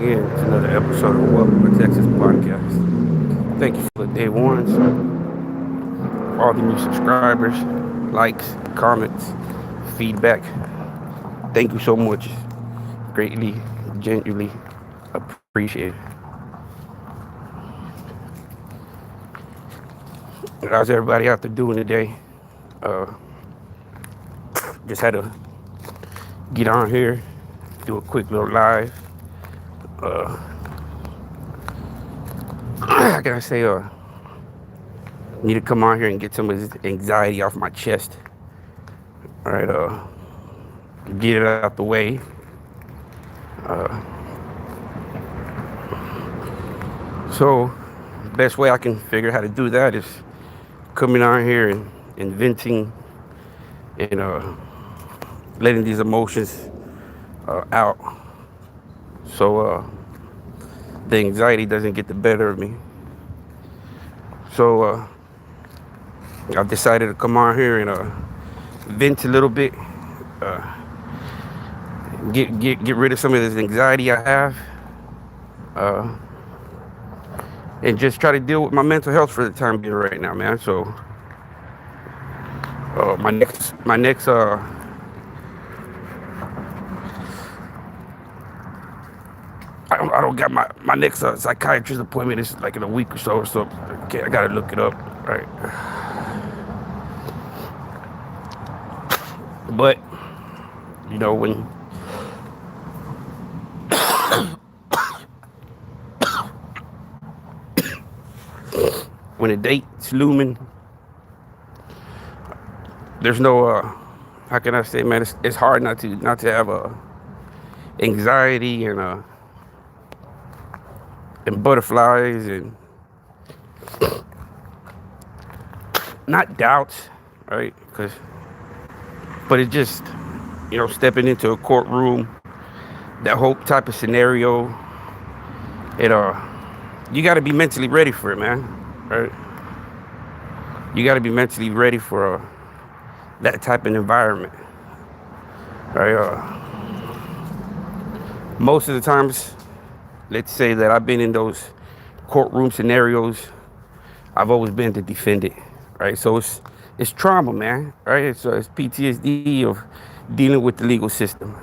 again to another episode of Welcome to Texas Podcast. Thank you for the day ones, all the new subscribers, likes, comments, feedback. Thank you so much. Greatly, genuinely appreciated. How's everybody out there doing today? Uh, just had to get on here, do a quick little live. How can I say? Need to come on here and get some of this anxiety off my chest. All right, get it out the way. So, best way I can figure how to do that is coming on here and venting and letting these emotions out. So the anxiety doesn't get the better of me. So I've decided to come on here and vent a little bit, get rid of some of this anxiety I have, and just try to deal with my mental health for the time being right now, man. So my next I don't got my next psychiatrist appointment is like in a week or so. So okay, I gotta look it up, right? But you know when a date's looming, there's no how can I say, man? It's hard not to have anxiety and butterflies and not doubts, right? But it just, stepping into a courtroom, that whole type of scenario, it you got to be mentally ready for it, man, right? You got to be mentally ready for that type of environment, right? Most of the times, let's say that I've been in those courtroom scenarios, I've always been the defendant, right? So it's trauma, man, right? It's PTSD of dealing with the legal system,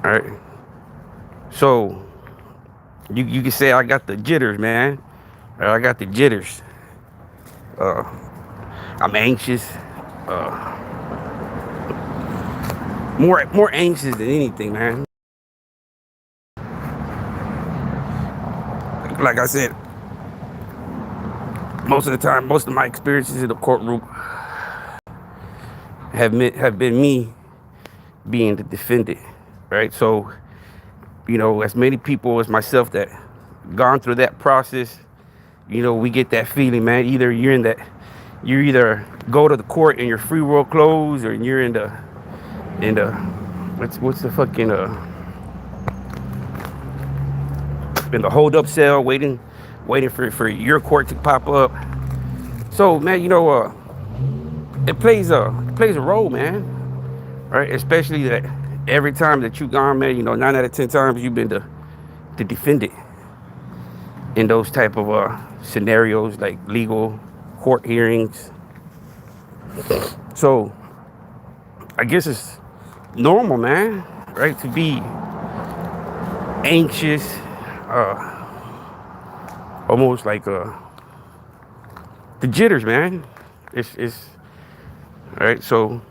right? So you can say I got the jitters, man. I got the jitters. I'm anxious, more anxious than anything, man. Like I said, most of the time, most of my experiences in the courtroom have been me being the defendant, right? So, as many people as myself that gone through that process, we get that feeling, man. Either you either go to the court in your free world clothes, or you're in the what's the fucking in the hold up cell waiting for your court to pop up. So, man, it plays a role, man, right? Especially that every time that you gone, man, 9 out of 10 times you've been the defendant in those type of scenarios, like legal court hearings. So I guess it's normal, man, right, to be anxious, almost like the jitters, man. It's all right. So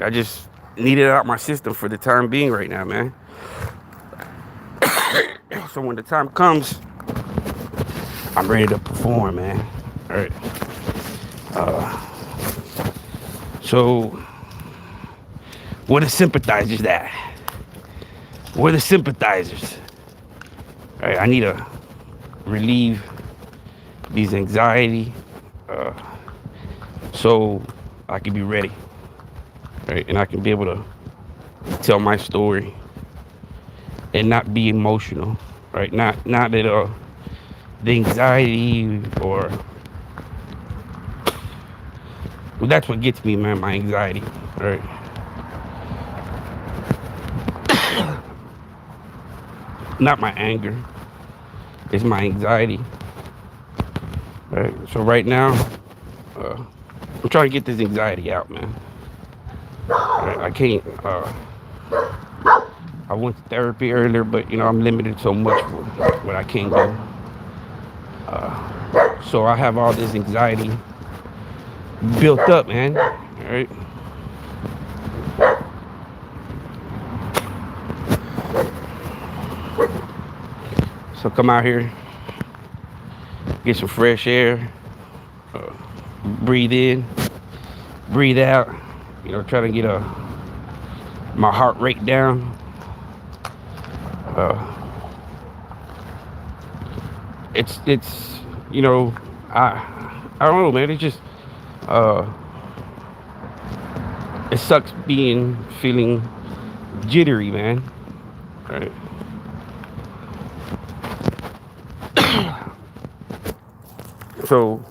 I just need it out my system for the time being right now, man. So when the time comes, I'm ready to perform, man. All right. So where the sympathizers at? Where the sympathizers? All right, I need to relieve these anxiety, so I can be ready, right? And I can be able to tell my story and not be emotional, right? Not that the anxiety or well, that's what gets me, man. My anxiety, right? Not my anger, it's my anxiety. Right. So right now, I'm trying to get this anxiety out, man. I can't. I went to therapy earlier, but I'm limited so much for what I can't do. So I have all this anxiety built up, man. All right. So come out here, get some fresh air, breathe in, breathe out. Try to get my heart rate down. It's I don't know, man. It just it sucks feeling jittery, man. All right. So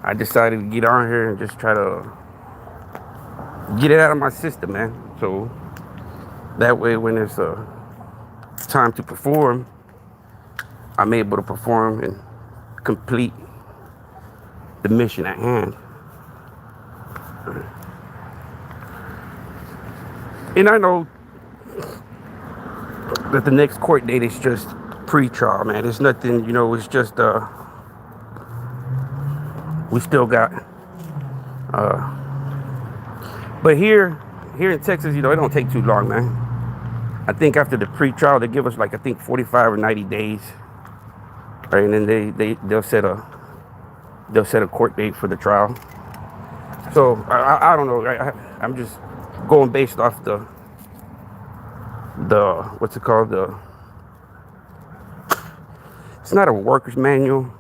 I decided to get on here and just try to get it out of my system, man. So that way, when it's time to perform, I'm able to perform and complete the mission at hand. And I know that the next court date is just pre-trial, man. It's nothing, it's just we still got but here in Texas, it don't take too long, man. I think after the pre-trial, they give us 45 or 90 days, right? And then they'll set a court date for the trial. So I don't know. I'm just going based off the what's it called? It's not a worker's manual,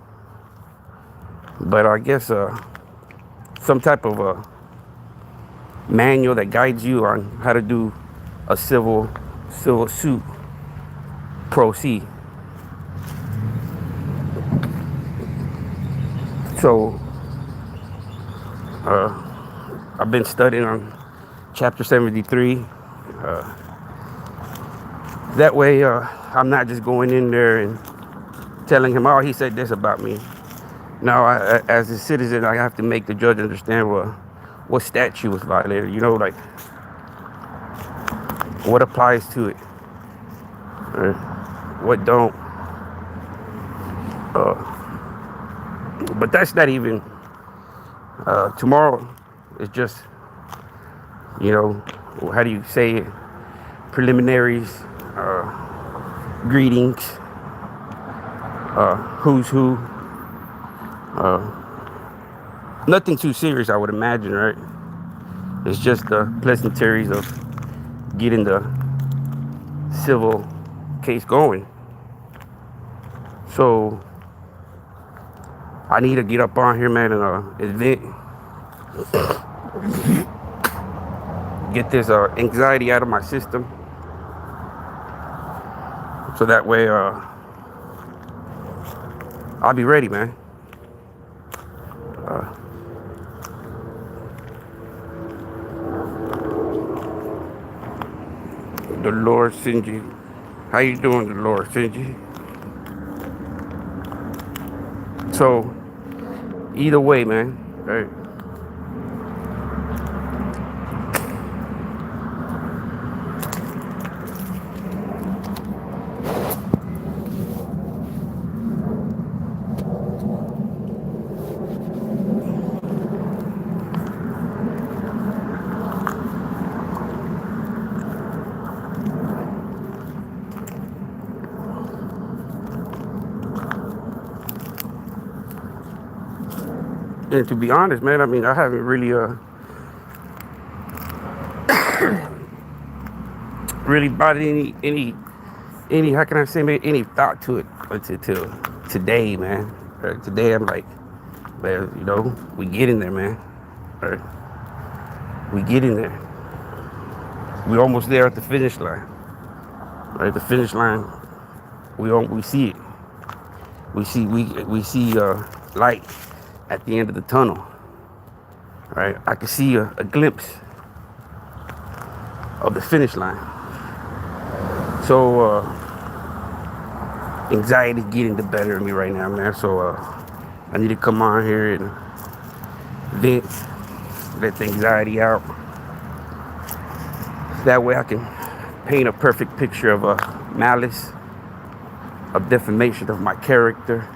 but I guess some type of a manual that guides you on how to do a civil suit pro se. So I've been studying on chapter 73. That way I'm not just going in there and telling him, oh, he said this about me. Now, as a citizen, I have to make the judge understand what statute was violated, what applies to it, what don't. But that's not even, tomorrow is just, how do you say it? Preliminaries, greetings, who's who. Nothing too serious, I would imagine, right? It's just the pleasantries of getting the civil case going. So I need to get up on here, man, and event. Get this anxiety out of my system. So that way I'll be ready, man. Dolores Sinji. How you doing, Dolores Sinji? So, either way, man, right? And to be honest, man, I mean, I haven't really really brought any how can I say, man, any thought to it until today, man. Right? Today I'm like, man, we get in there, man. Right? We get in there. We're almost there at the finish line. Right? The finish line, we see it. We see light at the end of the tunnel. Right? I can see a glimpse of the finish line. So Anxiety getting the better of me right now, man. So I need to come on here and vent, let the anxiety out. That way I can paint a perfect picture of malice, of defamation of my character,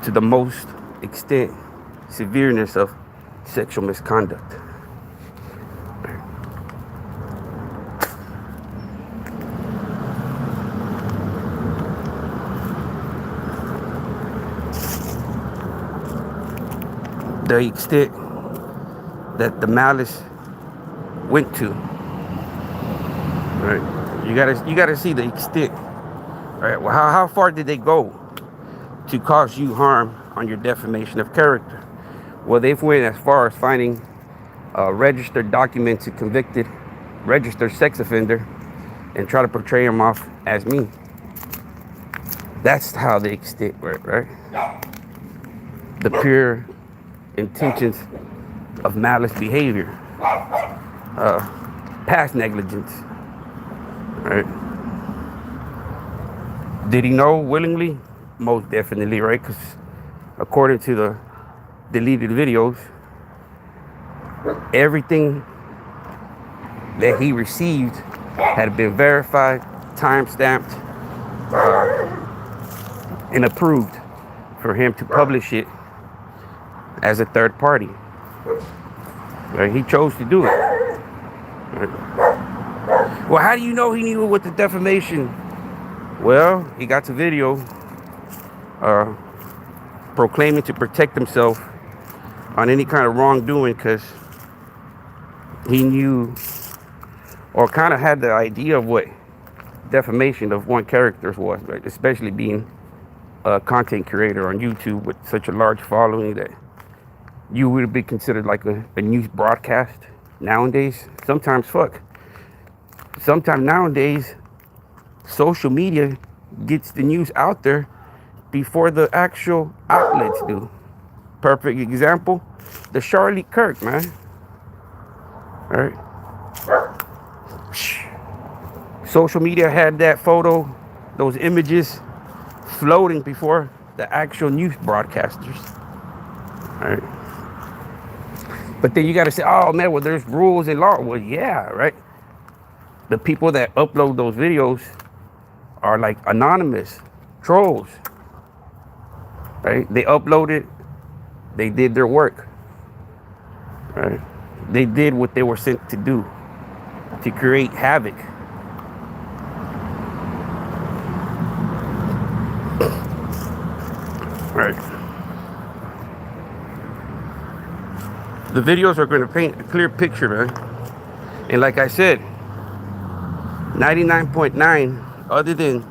to the most extent, severeness of sexual misconduct. The extent that the malice went to, right? You gotta see the extent, right? Well, how far did they go to cause you harm on your defamation of character? Well, they've went as far as finding a registered, documented, convicted, registered sex offender and try to portray him off as me. That's how the extent went, right? The pure intentions of malice behavior, past negligence, right? Did he know willingly? Most definitely, right? Because according to the deleted videos, everything that he received had been verified, time-stamped, and approved for him to publish it as a third party. Right? He chose to do it. Right? Well, how do you know he knew with the defamation? Well, he got the video proclaiming to protect himself on any kind of wrongdoing, because he knew or kind of had the idea of what defamation of one character was, right? Especially being a content creator on YouTube with such a large following that you would be considered like a news broadcast nowadays. Sometimes nowadays, social media gets the news out there before the actual outlets do. Perfect example, the Charlie Kirk, man. All right. Social media had that photo, those images floating before the actual news broadcasters. All right. But then you got to say, oh man, well, there's rules and law. Well, yeah, right. The people that upload those videos are like anonymous trolls, right? They uploaded, they did their work, right? They did what they were sent to do, to create havoc. Right. The videos are going to paint a clear picture, man. And like I said, 99.9, other than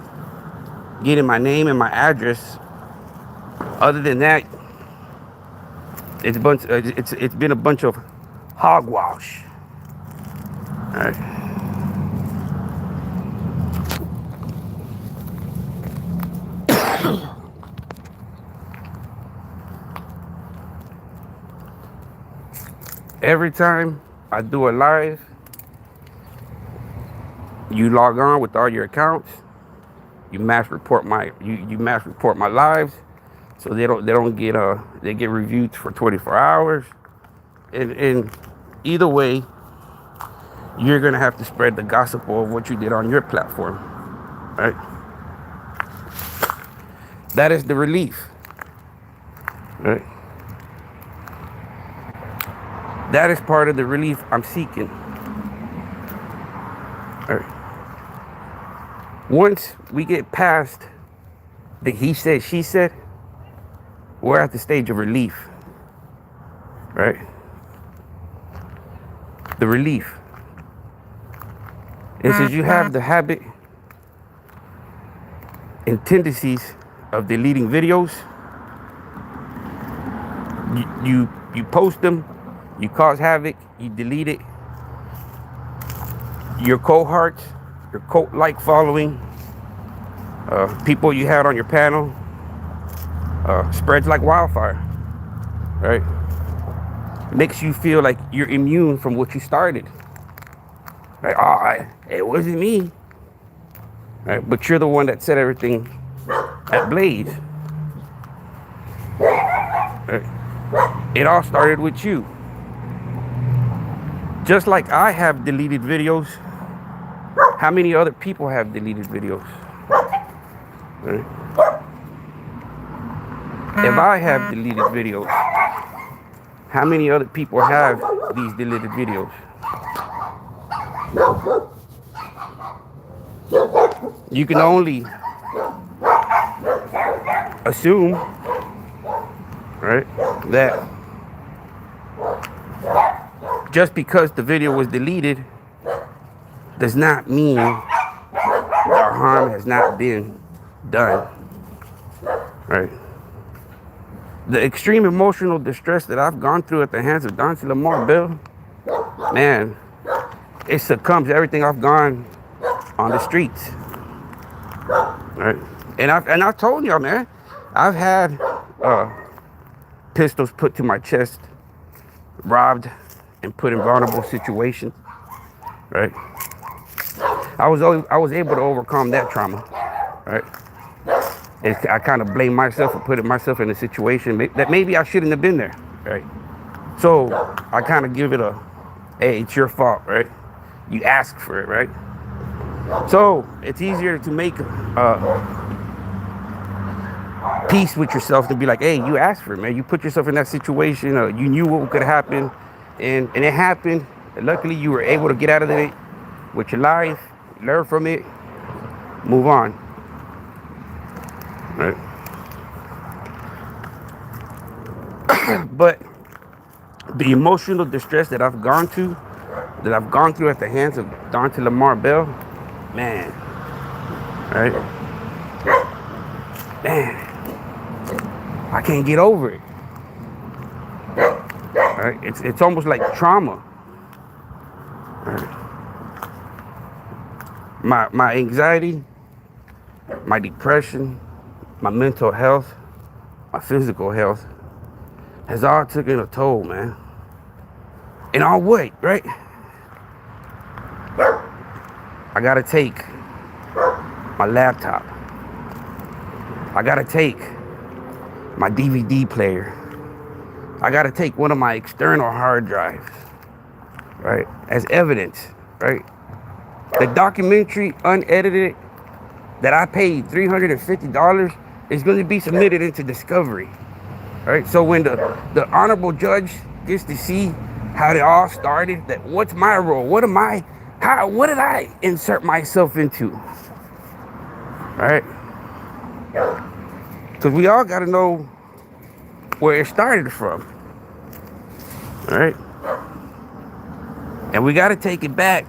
getting my name and my address, other than that, it's been a bunch of hogwash. All right. Every time I do a live, you log on with all your accounts, you mass report my lives, so they get reviewed for 24 hours. And either way, you're gonna have to spread the gospel of what you did on your platform, right? That is the relief, right? That is part of the relief I'm seeking. All right. Once we get past the he said, she said, we're at the stage of relief, right? The relief. It says you have the habit and tendencies of deleting videos. You post them, you cause havoc, you delete it. Your cohorts, your cult-like following, people you had on your panel, spreads like wildfire, right? Makes you feel like you're immune from what you started. Like, it wasn't me. right? But you're the one that set everything ablaze. Right? It all started with you. Just like I have deleted videos, how many other people have deleted videos? Right? If I have deleted videos, how many other people have these deleted videos? You can only assume, right, that just because the video was deleted does not mean the harm has not been done, right? The extreme emotional distress that I've gone through at the hands of Dante Lamar Bell, man, it succumbs to everything I've gone on the streets, right? And I told y'all, man, I've had pistols put to my chest, robbed, and put in vulnerable situations, right? I was able to overcome that trauma, right? And I kind of blame myself for putting myself in a situation that maybe I shouldn't have been there, right? So I kind of give it a, hey, it's your fault, right? You ask for it, right? So it's easier to make peace with yourself to be like, hey, you asked for it, man. You put yourself in that situation. You knew what could happen, and it happened. And luckily, you were able to get out of it with your life, learn from it, move on. Right. But the emotional distress that I've gone through at the hands of Dante Lamar Bell, man, right? Man, I can't get over it. Right? It's almost like trauma. Right? My anxiety, my depression, my mental health, my physical health has all taken a toll, man. In all what, right? I gotta take my laptop. I gotta take my DVD player. I gotta take one of my external hard drives, right? As evidence, right? The documentary, unedited, that I paid $350 is going to be submitted into Discovery, right? So when the honorable judge gets to see how it all started, that what's my role? What did I insert myself into, right? Because we all got to know where it started from, right? And we got to take it back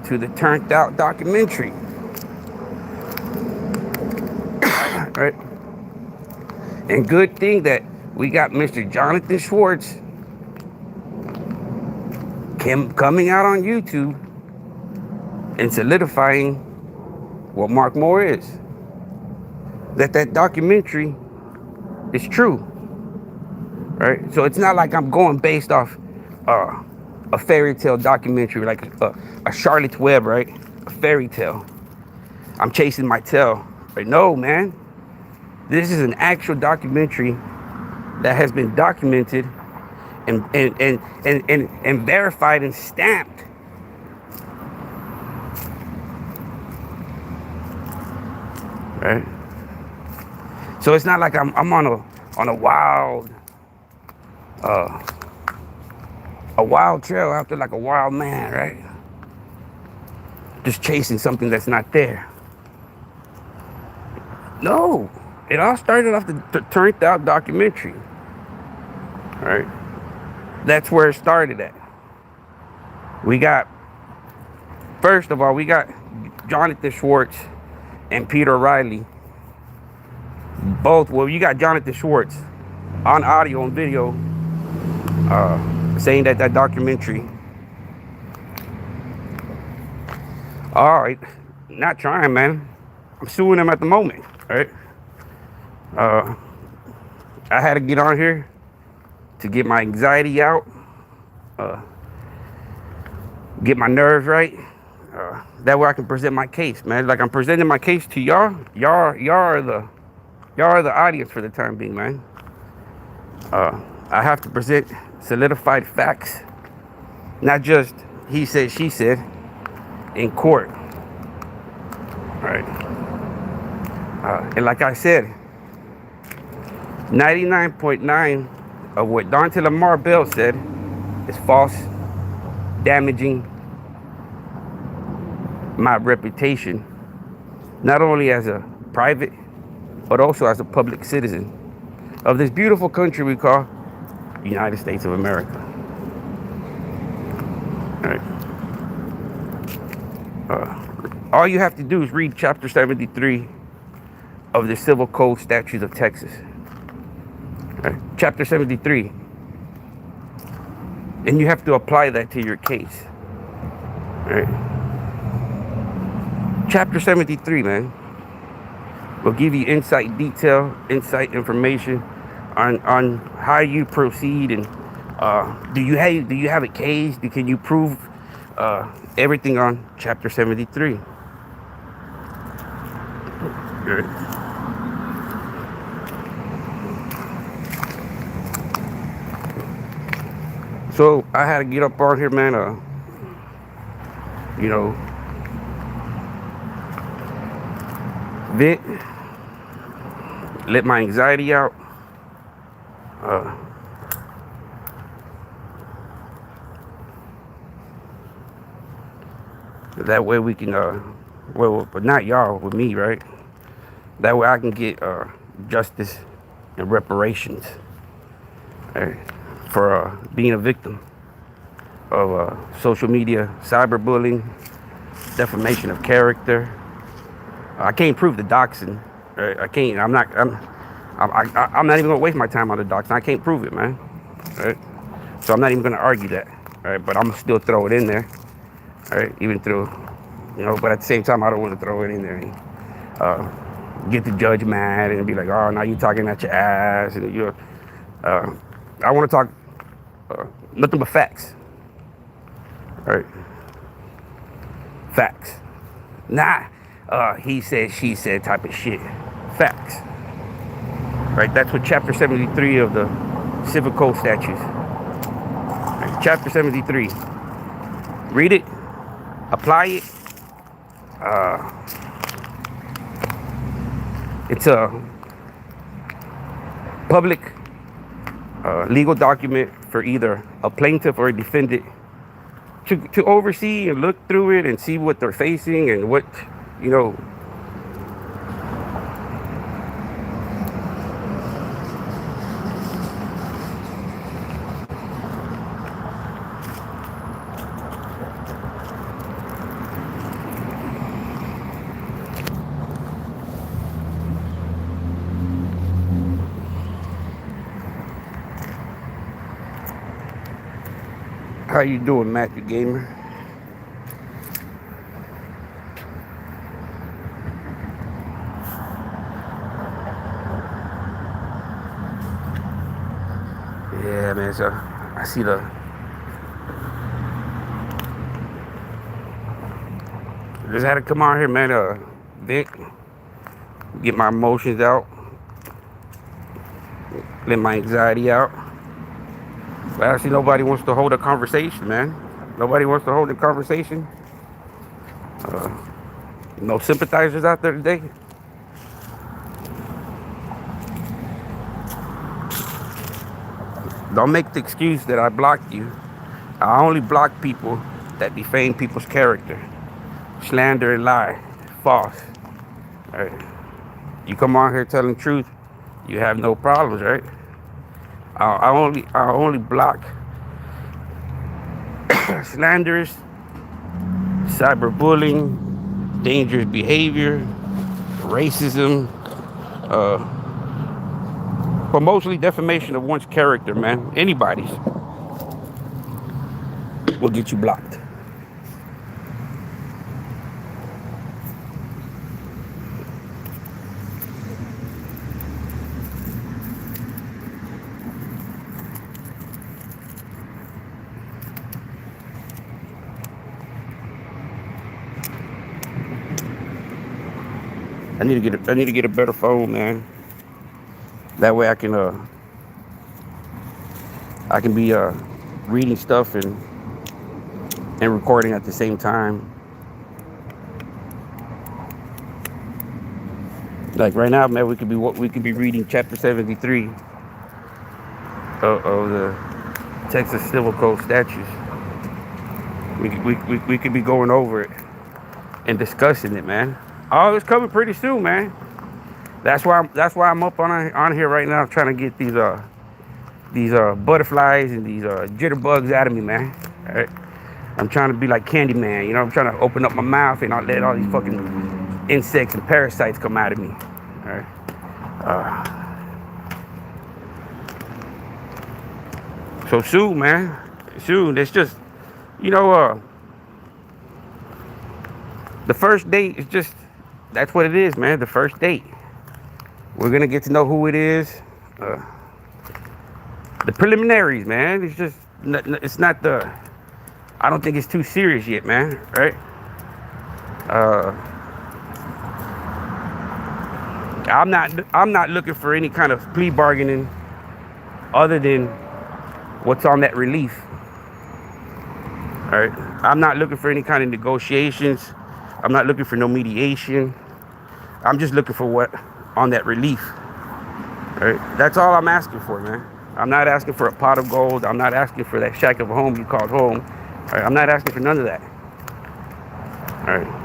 to the turned out documentary, right? And good thing that we got Mr. Jonathan Schwartz coming out on YouTube and solidifying what Mark Moore is. That documentary is true, right? So it's not like I'm going based off a fairy tale documentary, like a Charlotte's Web, right? A fairy tale. I'm chasing my tail. Right? No, man. This is an actual documentary that has been documented and verified and stamped. Right? So it's not like I'm on a wild trail after like a wild man, right? Just chasing something that's not there. No, it all started off the turned out documentary, right? That's where it started at. First of all, we got Jonathan Schwartz and Peter Riley. You got Jonathan Schwartz on audio and video saying that documentary, all right, not trying, man. I'm suing him at the moment, right? I had to get on here to get my anxiety out, get my nerves right, That way I can present my case, man. Like I'm presenting my case to y'all. Y'all are the audience for the time being, man. I have to present solidified facts, not just he said, she said, in court. All right. And like I said, 99.9 of what Dante Lamar Bell said is false, damaging my reputation, not only as a private, but also as a public citizen of this beautiful country we call United States of America. All right. All you have to do is read Chapter 73 of the Civil Code Statutes of Texas. All right. Chapter 73. And you have to apply that to your case. All right. Chapter 73, man, will give you insight information on how you proceed, and do you have a case? Can you prove everything on Chapter 73? Good. So I had to get up on here, man. Vent, let my anxiety out. That way we can, but not y'all, with me, right? That way I can get justice and reparations, right, for being a victim of social media, cyberbullying, defamation of character. I can't prove the doxing. Right? I can't. I'm not even gonna waste my time on the doxing. I can't prove it, man. Right? So I'm not even gonna argue that. Right? But I'm gonna still throw it in there. Right? Even through, But at the same time, I don't want to throw it in there and get the judge mad and be like, "Oh, now you talking at your ass," and I want to talk nothing but facts. Right? Facts. Nah. He said, she said type of shit. Facts. Right? That's what Chapter 73 of the Civil Code Statutes. Right? Chapter 73. Read it. Apply it. It's a public legal document for either a plaintiff or a defendant to oversee and look through it and see what they're facing and what, How you doing, Matthew Gamer? Yeah, man. So I see just had to come out here, man. Vent, get my emotions out, let my anxiety out. But actually, nobody wants to hold a conversation, man. Nobody wants to hold a conversation. No sympathizers out there today. Don't make the excuse that I blocked you. I only block people that defame people's character, slander and lie, false. Right? You come on here telling the truth, you have no problems, right? I only block slanders, cyberbullying, dangerous behavior, racism, but mostly defamation of one's character, man. Anybody's will get you blocked. I need to get a better phone, man. That way I can be reading stuff and recording at the same time. Like right now, man, we could be reading chapter 73 of the Texas Civil Code statutes. We could be going over it and discussing it, man. Oh, it's coming pretty soon, man. That's why I'm up on here right now, trying to get these butterflies and these jitterbugs out of me, man. All right? I'm trying to be like Candyman, you know. I'm trying to open up my mouth and not let all these fucking insects and parasites come out of me. All right. So soon, man. Soon. It's just, you know, the first date is just, that's what it is, man. The first date. We're gonna get to know who it is. The preliminaries, man. It's just, it's not the. I don't think it's too serious yet, man. Right? I'm not looking for any kind of plea bargaining other than what's on that relief. All right? I'm not looking for any kind of negotiations. I'm not looking for no mediation. I'm just looking for what on that relief. All right? That's all I'm asking for, man. I'm not asking for a pot of gold. I'm not asking for that shack of a home you called home. All right? I'm not asking for none of that. All right?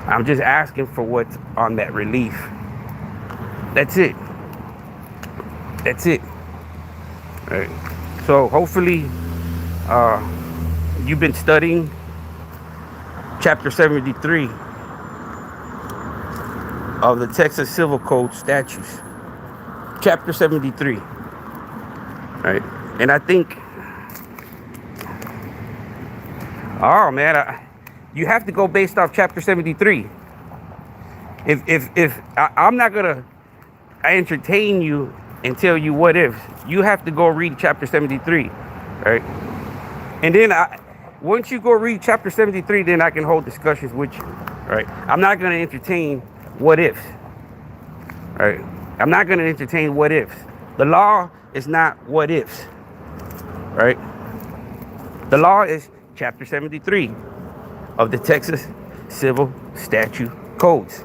I'm just asking for what's on that relief. That's it. That's it. All right. So hopefully you've been studying chapter 73 of the Texas Civil Code statutes. Chapter 73. All right. And I think, oh man, you have to go based off chapter 73. If I'm not gonna entertain you and tell you what ifs, you have to go read chapter 73, right? And then once you go read chapter 73, then I can hold discussions with you, right? I'm not gonna entertain what ifs, right? I'm not gonna entertain what ifs. The law is not what ifs, right? The law is chapter 73 of the Texas Civil Statute Codes.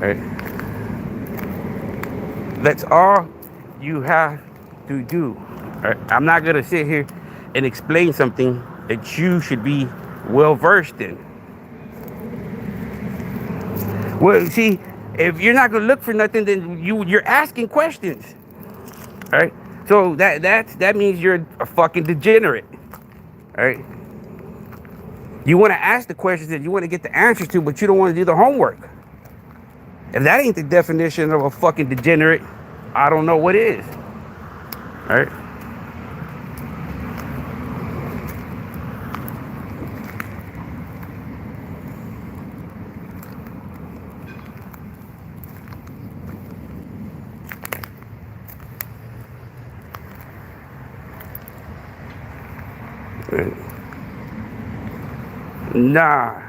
Right? That's all you have to do. Right? I'm not gonna sit here and explain something that you should be well versed in. Well, see, if you're not gonna look for nothing, then you're asking questions. Right? So that means you're a fucking degenerate. Right? You want to ask the questions that you want to get the answers to, but you don't want to do the homework. If that ain't the definition of a fucking degenerate, I don't know what is. All right? Nah.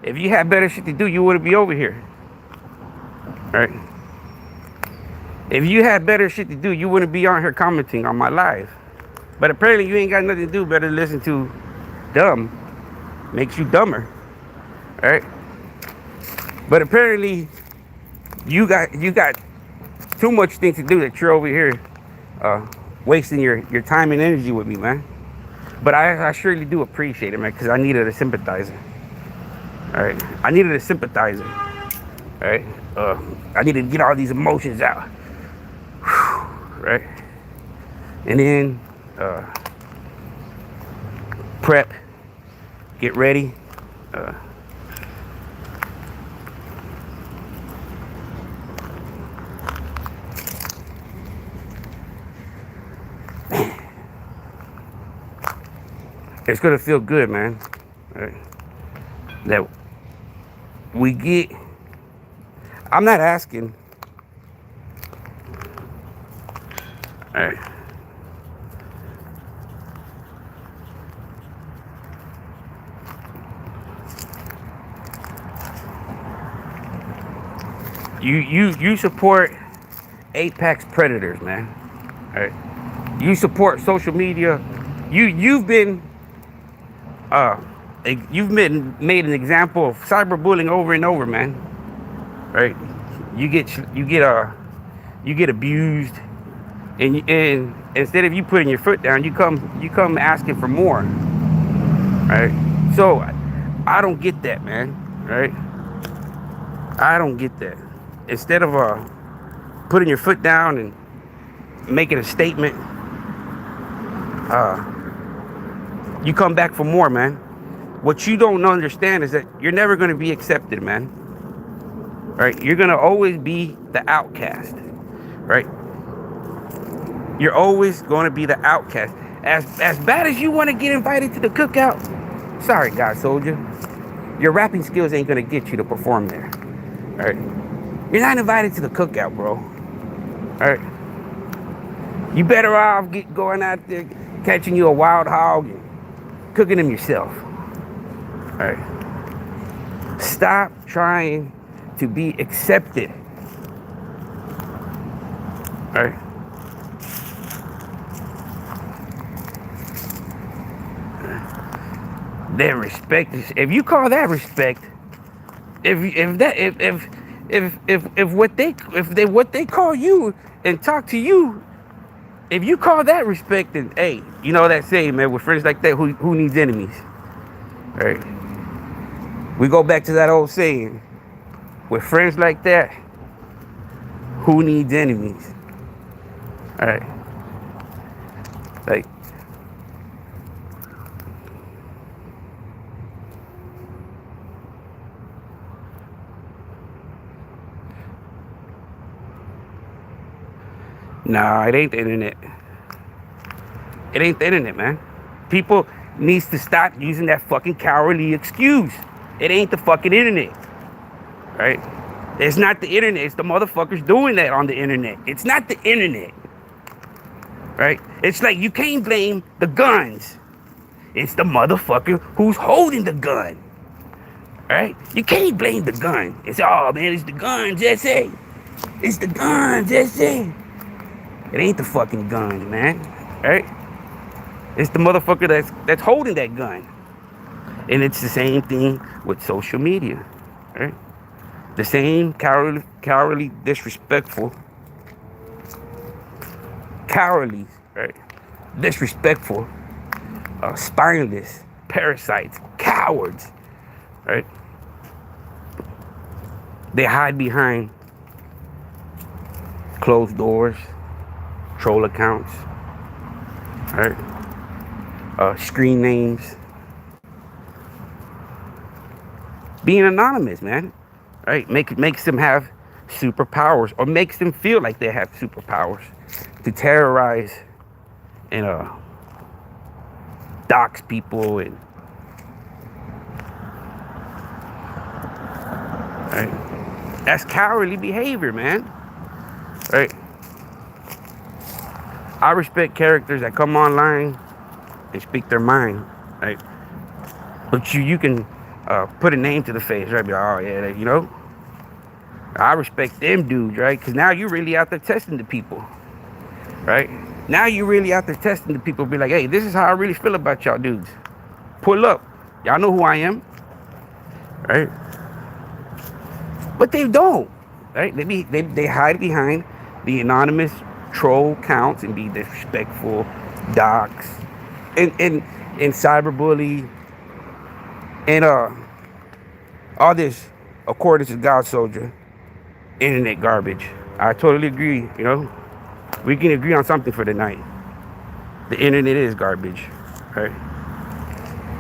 If you had better shit to do, you wouldn't be over here. Right? If you had better shit to do, you wouldn't be on here commenting on my live. But apparently you ain't got nothing to do better than listen to dumb. Makes you dumber. Right? But apparently you got too much things to do that you're over here wasting your time and energy with me, man. But I surely do appreciate it, man, because I needed a sympathizer. All right? I needed a sympathizer. All right? I needed to get all these emotions out. Whew, right? And then prep, get ready. It's gonna feel good, man. Right? That we get. I'm not asking. All right. You support apex predators, man. All right. You support social media. You've been made an example of cyberbullying over and over, man. Right? You get abused, and instead of you putting your foot down, you come asking for more. Right? So I don't get that, man. Right? I don't get that. Instead of putting your foot down and making a statement, you come back for more, man. What you don't understand is that you're never going to be accepted, man. Right? You're going to always be the outcast. Right? You're always going to be the outcast. As bad as you want to get invited to the cookout, sorry, God Soldier, your rapping skills ain't going to get you to perform there. Right? You're not invited to the cookout, bro. All right? You better off going out there, catching you a wild hog and cooking him yourself. All right? Stop trying to be accepted. All right? Their respect is, if you call that respect, if what they call you and talk to you, if you call that respect, then hey, you know that saying, man, with friends like that, who needs enemies? All right? We go back to that old saying, with friends like that, who needs enemies? All right? Like, nah, it ain't the internet. It ain't the internet, man. People needs to stop using that fucking cowardly excuse. It ain't the fucking internet. Right? It's not the internet. It's the motherfuckers doing that on the internet. It's not the internet. Right? It's like you can't blame the guns. It's the motherfucker who's holding the gun. Right? You can't blame the gun. It's, oh man, it's the gun, Jesse. It's the gun, Jesse. It ain't the fucking gun, man. Right? It's the motherfucker that's holding that gun. And it's the same thing with social media. Right? The same cowardly, disrespectful, right? Disrespectful, spineless, parasites, cowards, right? They hide behind closed doors, troll accounts, right? Screen names. Being anonymous, man, right? Makes them have superpowers, or makes them feel like they have superpowers to terrorize and dox people and right? That's cowardly behavior, man. Right? I respect characters that come online and speak their mind, right? But you can put a name to the face, right? Be like, oh yeah, you know. I respect them dudes, right? Because now you're really out there testing the people, right? Now you're really out there testing the people. Be like, hey, this is how I really feel about y'all dudes. Pull up. Y'all know who I am, right? But they don't, right? They hide behind the anonymous troll counts and be disrespectful, dox, and cyberbully, and all this, according to God Soldier, internet garbage. I totally agree. You know, we can agree on something for tonight. The internet is garbage, right?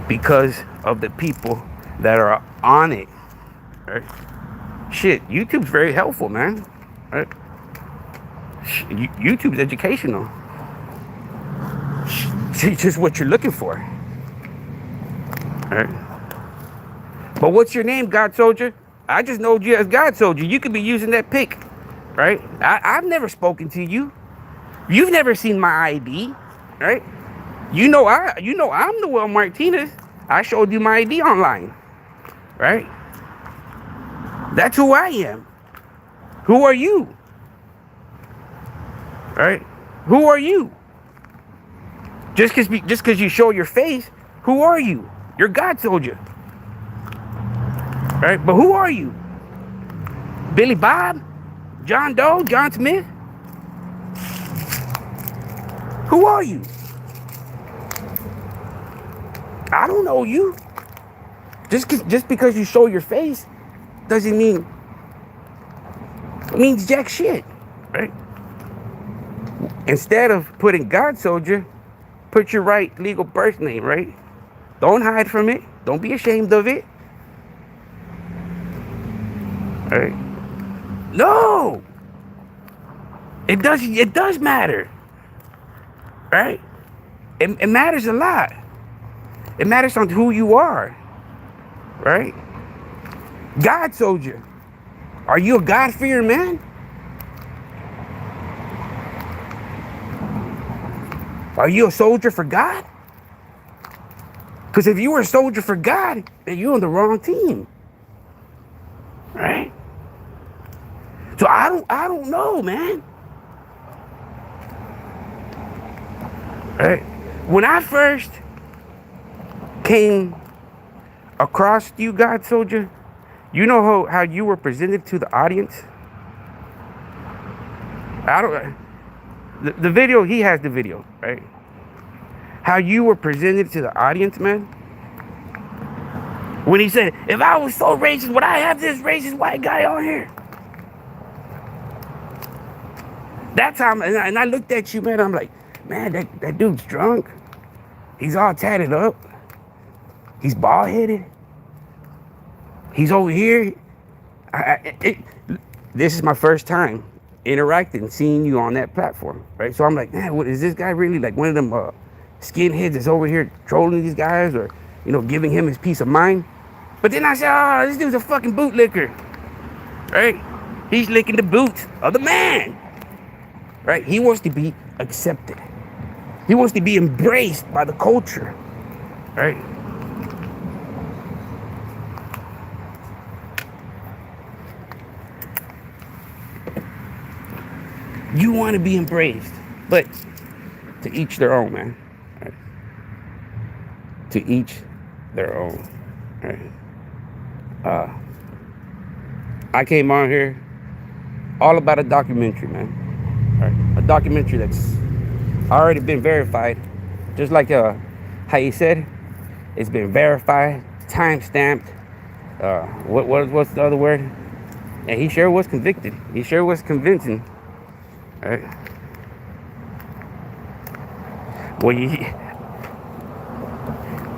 Because of the people that are on it, right? Shit, YouTube's very helpful, man. Right? YouTube's educational. It's just what you're looking for. Right? But what's your name, God Soldier? I just know you as God Soldier. You could be using that pic, right? I've never spoken to you. You've never seen my ID, right? You know I'm Noel Martinez. I showed you my ID online, right? That's who I am. Who are you? Right? Who are you? Just because you show your face, who are you? Your God told you. Right? But who are you? Billy Bob? John Doe? John Smith? Who are you? I don't know you. Just because you show your face doesn't mean it means jack shit. Right? Instead of putting God soldier, put your right legal birth name, right? Don't hide from it. Don't be ashamed of it. All right? No. It does matter. Right? It matters a lot. It matters on who you are. Right? God soldier. Are you a God-fearing man? Are you a soldier for God? Because if you were a soldier for God, then you're on the wrong team. Right? So I don't know, man. Right? When I first came across you, God soldier, you know how you were presented to the audience? The video, he has the video, right? How you were presented to the audience, man. When he said, if I was so racist, would I have this racist white guy on here? That time, and I looked at you, man, I'm like, man, that dude's drunk. He's all tatted up. He's bald-headed. He's over here. This is my first time interacting, seeing you on that platform, right? So I'm like, man, what is this guy really like one of them skinheads that's over here trolling these guys or, giving him his peace of mind? But then I said, oh, this dude's a fucking bootlicker, right? He's licking the boots of the man, right? He wants to be accepted. He wants to be embraced by the culture, right? You want to be embraced, but to each their own, man. Right? To each their own. Right? I came on here all about a documentary, man. Right? A documentary that's already been verified, just like how you said, it's been verified, time-stamped. What's the other word? And he sure was convicted. He sure was convincing. Right? Well,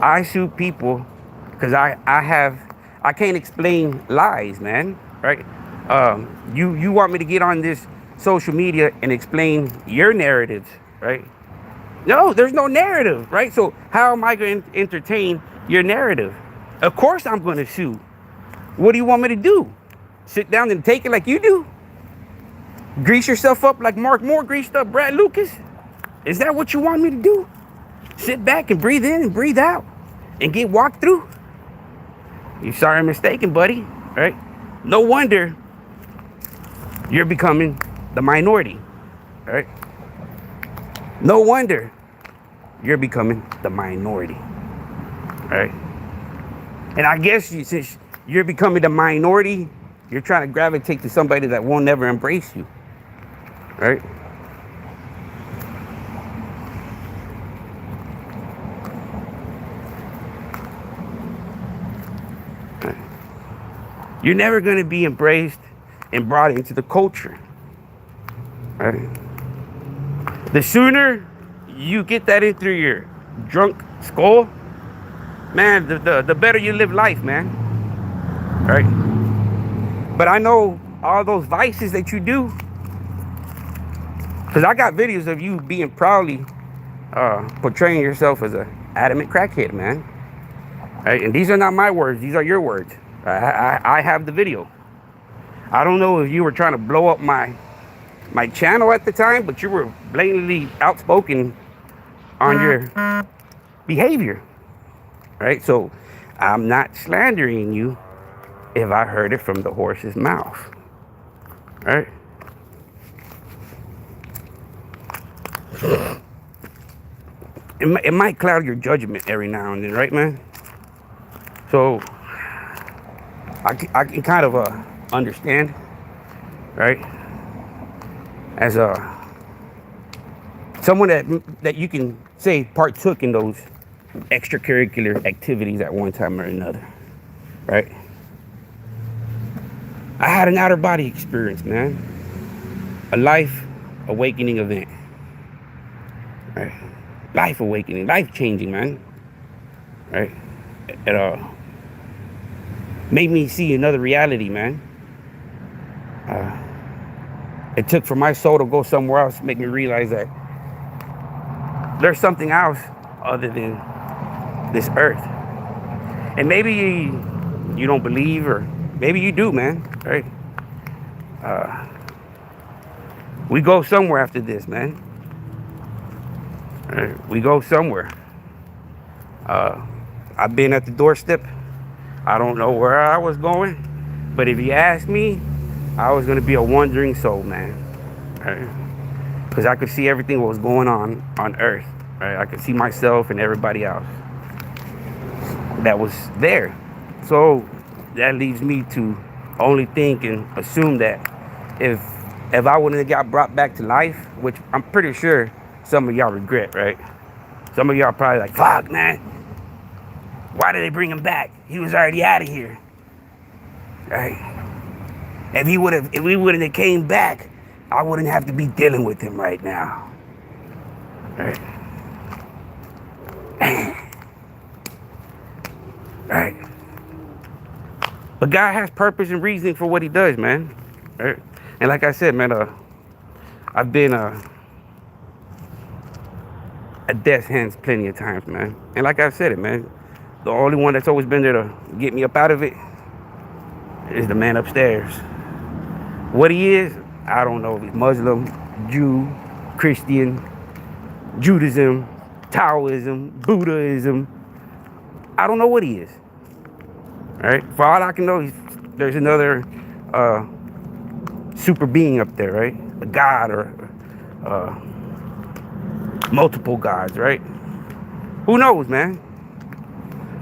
I sue people because I can't explain lies, man. Right? You want me to get on this social media and explain your narratives, right? No, there's no narrative, right? So how am I going to entertain your narrative? Of course I'm going to sue. What do you want me to do? Sit down and take it like you do? Grease yourself up like Mark Moore greased up Brad Lucas? Is that what you want me to do? Sit back and breathe in and breathe out and get walked through? You're sorry mistaken, buddy, right? No wonder you're becoming the minority, right? No wonder you're becoming the minority, right? And I guess since you're becoming the minority, you're trying to gravitate to somebody that won't never embrace you, right? You're never going to be embraced and brought into the culture, right? The sooner you get that into your drunk skull, man, the better you live life, man, right? But I know all those vices that you do, because I got videos of you being proudly portraying yourself as an adamant crackhead, man, right? And these are not my words, these are your words. I have the video. I don't know if you were trying to blow up my channel at the time, but you were blatantly outspoken on your behavior, right? So I'm not slandering you if I heard it from the horse's mouth, right? It might cloud your judgment every now and then, right, man? So I can kind of understand, right? As someone that you can say partook in those extracurricular activities at one time or another, right? I had an outer body experience, man. A life awakening event, right? Life awakening, life changing, man, right? It made me see another reality, man. It took for my soul to go somewhere else to make me realize that there's something else other than this earth. And maybe you don't believe, or maybe you do, man, right? We go somewhere after this, man. Right? We go somewhere. I've been at the doorstep. I don't know where I was going, but if you ask me, I was going to be a wandering soul, man. Right? Because I could see everything what was going on earth, right? I could see myself and everybody else that was there. So that leaves me to only think and assume that if I wouldn't have got brought back to life, which I'm pretty sure some of y'all regret, right? Some of y'all probably like, fuck, man, why did they bring him back? He was already out of here, right? If we wouldn't have came back, I wouldn't have to be dealing with him right now, right? Right. But God has purpose and reasoning for what he does, man. Right? And like I said, man, I've been at death's hands plenty of times, man. And like I said it, man, the only one that's always been there to get me up out of it is the man upstairs. What he is, I don't know. If he's Muslim, Jew, Christian, Judaism, Taoism, Buddhism. I don't know what he is. Right? For all I can know, there's another super being up there, right? A god or multiple gods, right? Who knows, man?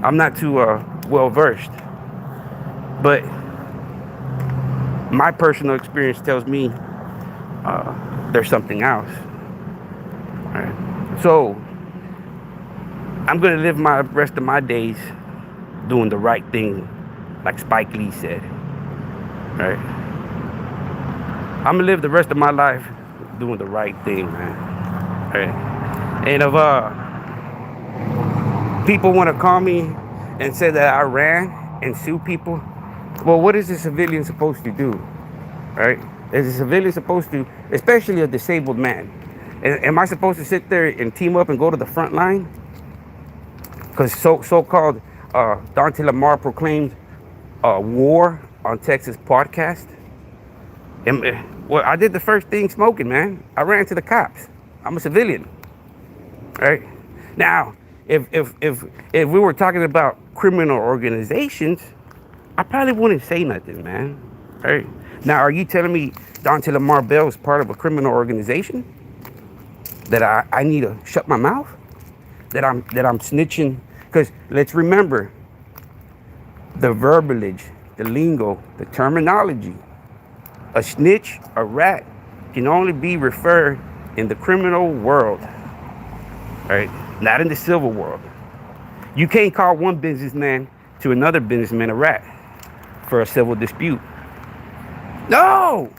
I'm not too well versed, but my personal experience tells me there's something else. Right? So I'm gonna live my rest of my days doing the right thing, like Spike Lee said. Right? I'm gonna live the rest of my life doing the right thing, man. Right? And if people want to call me and say that I ran and sue people, well, what is a civilian supposed to do? Right? Is a civilian supposed to, especially a disabled man, am I supposed to sit there and team up and go to the front line? Because so-called Dante Lamar proclaimed war on Texas podcast. Well, I did the first thing smoking, man. I ran to the cops. I'm a civilian, right? Now, if we were talking about criminal organizations, I probably wouldn't say nothing, man. Right? Now, are you telling me Dante Lamar Bell is part of a criminal organization? That I need to shut my mouth? That I'm snitching? Because let's remember, the verbiage, the lingo, the terminology. A snitch, a rat, can only be referred in the criminal world, right? Not in the civil world. You can't call one businessman to another businessman a rat for a civil dispute. No!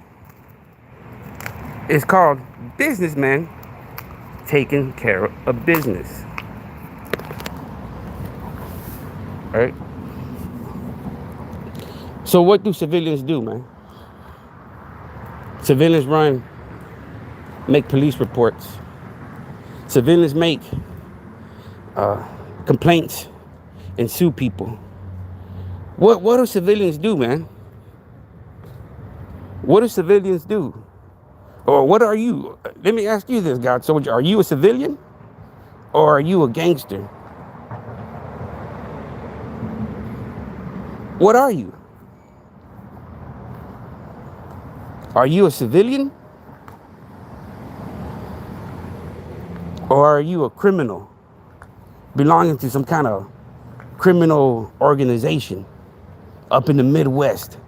It's called businessman taking care of business. Right? So what do civilians do, man? Civilians make police reports. Civilians make complaints and sue people. What do civilians do, man? What do civilians do? Or what are you? Let me ask you this, God soldier. Are you a civilian? Or are you a gangster? What are you? Are you a civilian? Or are you a criminal belonging to some kind of criminal organization up in the Midwest?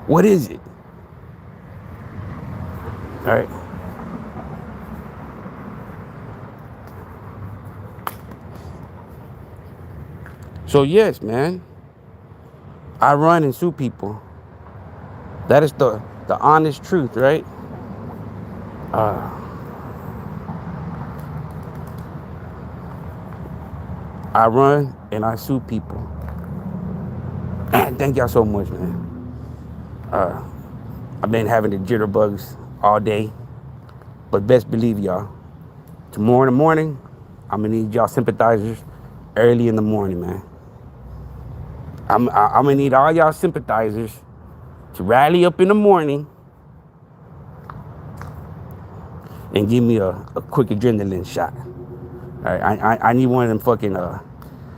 What is it? All right. So yes, man, I run and sue people. That is the honest truth, right? I run and I sue people. Thank y'all so much, man. I've been having the jitterbugs all day, but best believe y'all, tomorrow in the morning, I'm gonna need y'all sympathizers early in the morning, man. I'm gonna need all y'all sympathizers to rally up in the morning and give me a quick adrenaline shot. All right, I need one of them fucking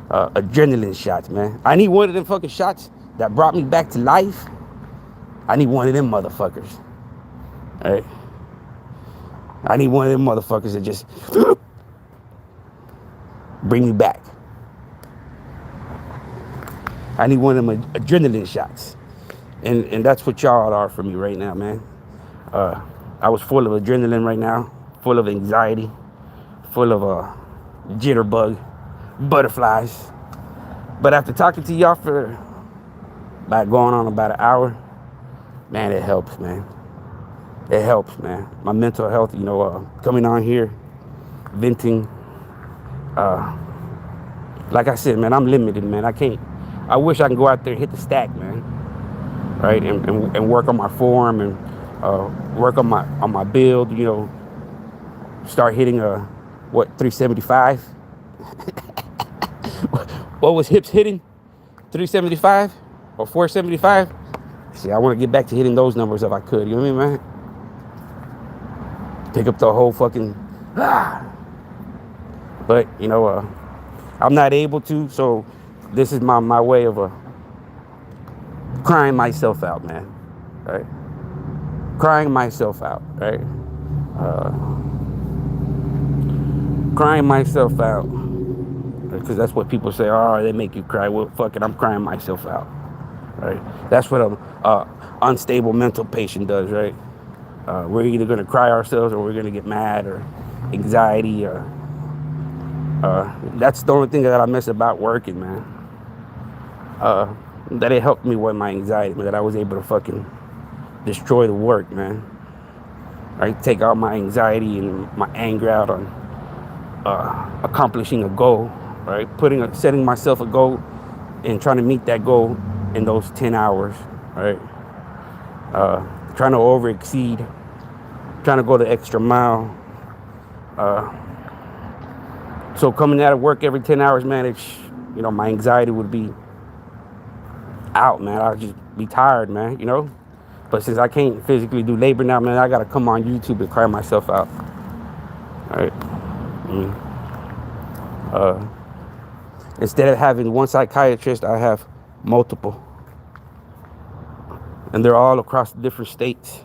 adrenaline shots, man. I need one of them fucking shots that brought me back to life. I need one of them motherfuckers. All right. I need one of them motherfuckers that just bring me back. I need one of them adrenaline shots. And that's what y'all are for me right now, man. I was full of adrenaline right now, full of anxiety, full of jitterbug, butterflies. But after talking to y'all for going on about an hour, man, it helps, man. It helps, man. My mental health, coming on here, venting. Like I said, man, I'm limited, man. I wish I can go out there and hit the stack, man. Right, and work on my form and work on my build, start hitting 375. What was hips hitting? 375 or 475? See, I want to get back to hitting those numbers if I could. You know what I mean, man? Pick up the whole fucking but I'm not able to, so this is my way of crying myself out, man. Right? Crying myself out, right? Crying myself out. Because that's what people say, oh, they make you cry. Well, fuck it, I'm crying myself out. Right? That's what an unstable mental patient does, right? We're either going to cry ourselves or we're going to get mad or anxiety. Or that's the only thing that I miss about working, man. That it helped me with my anxiety, that I was able to fucking destroy the work, man. Right? Take all my anxiety and my anger out on accomplishing a goal, right? Setting myself a goal and trying to meet that goal in those 10 hours, right? Trying to over-exceed, trying to go the extra mile. So coming out of work every 10 hours, man, it's, my anxiety would be out, man. I'd just be tired, man, But since I can't physically do labor now, man, I got to come on YouTube and cry myself out. All right? Instead of having one psychiatrist, I have multiple. And they're all across different states.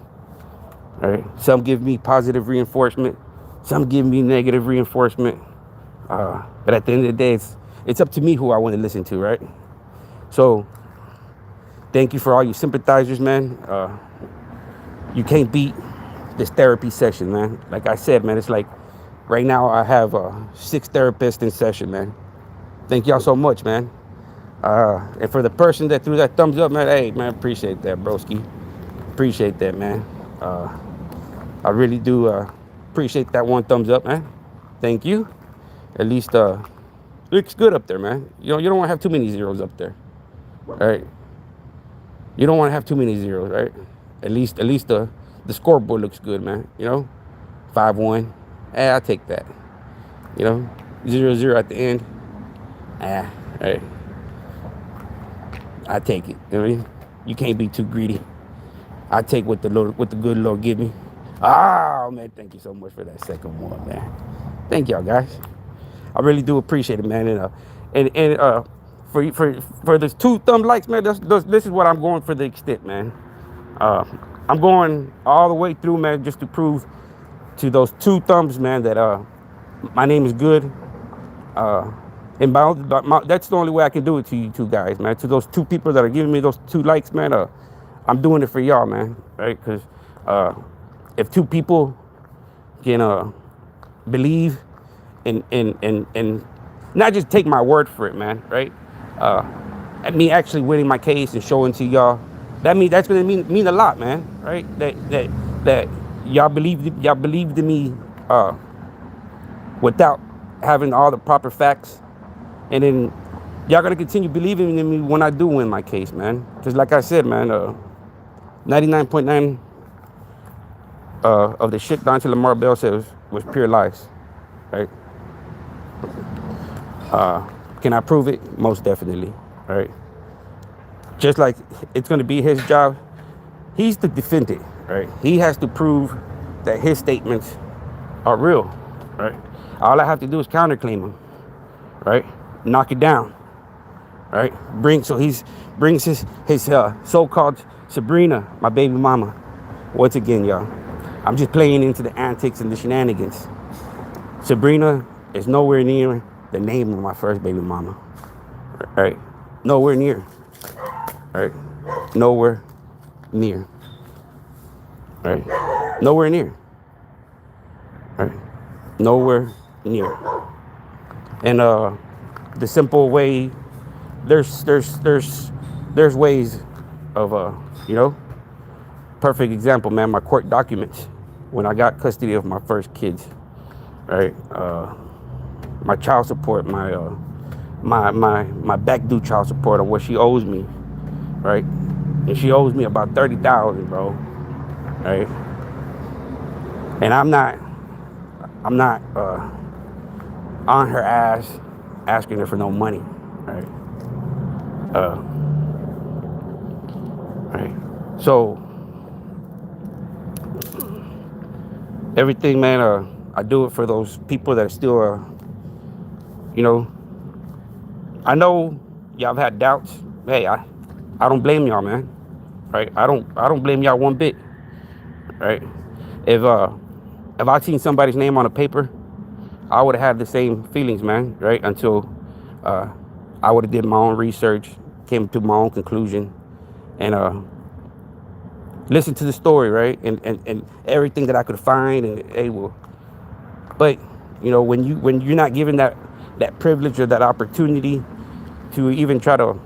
All right? Some give me positive reinforcement. Some give me negative reinforcement. But at the end of the day, it's up to me who I want to listen to, right? So thank you for all you sympathizers, man. You can't beat this therapy session, man. Like I said, man, it's like right now I have 6 therapists in session, man. Thank y'all so much, man. And for the person that threw that thumbs up, man, hey, man, appreciate that, broski. Appreciate that, man. I really do appreciate that one thumbs up, man. Thank you. At least looks good up there, man. You don't want to have too many zeros up there, right? You don't want to have too many zeros, right? At least the scoreboard looks good, man. 5-1. I'll take that. 0-0 at the end. Right. I take it. You know what I mean? You can't be too greedy. I take what the good Lord give me. Oh man, thank you so much for that second one, man. Thank y'all guys. I really do appreciate it, man. And for the 2 thumb likes, man. This is what I'm going for the extent, man. I'm going all the way through, man, just to prove to those 2 thumbs, man, that my name is good. And that's the only way I can do it to you 2 guys, man. To those 2 people that are giving me those 2 likes, man. I'm doing it for y'all, man. Right? Because if 2 people can believe and not just take my word for it, man. Right? At me actually winning my case and showing to y'all, that's gonna mean a lot, man. Right? That y'all believed in me without having all the proper facts, and then y'all gonna continue believing in me when I do win my case, man. Because like I said, man, 99.9 of the shit Dante Lamar Bell said was pure lies, right? Can I prove it? Most definitely, right? Just like it's gonna be his job, he's the defendant, right? He has to prove that his statements are real, right? All I have to do is counterclaim him, right? Knock it down, right? Brings his so-called Sabrina, my baby mama. Once again, y'all, I'm just playing into the antics and the shenanigans. Sabrina is nowhere near the name of my first baby mama, right? Nowhere near, right? Nowhere near, right? Nowhere near, right? Nowhere near. And the simple way, there's ways of perfect example, man. My court documents when I got custody of my first kids, right? My child support, my back due child support on what she owes me, right? And she owes me about $30,000, bro, right? And I'm not on her ass asking her for no money, right? Right. So everything, man, I do it for those people that are still, I know y'all have had doubts. Hey, I don't blame y'all, man. Right? I don't blame y'all one bit. Right? If I seen somebody's name on a paper, I would have had the same feelings, man. Right? Until I would have did my own research, came to my own conclusion, and listen to the story, right? And everything that I could find, and hey, well, but when you're not given that privilege or that opportunity to even try to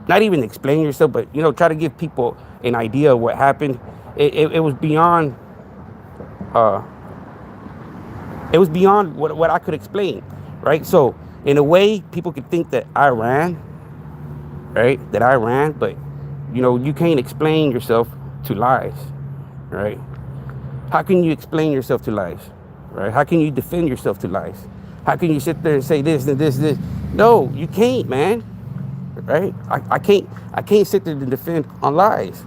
not even explain yourself, but try to give people an idea of what happened, it was beyond what I could explain, right? So in a way, people could think that I ran, right? But you can't explain yourself to lies, right? How can you explain yourself to lies, right? How can you defend yourself to lies? How can you sit there and say this and this? No, you can't, man, right? I can't sit there and defend on lies,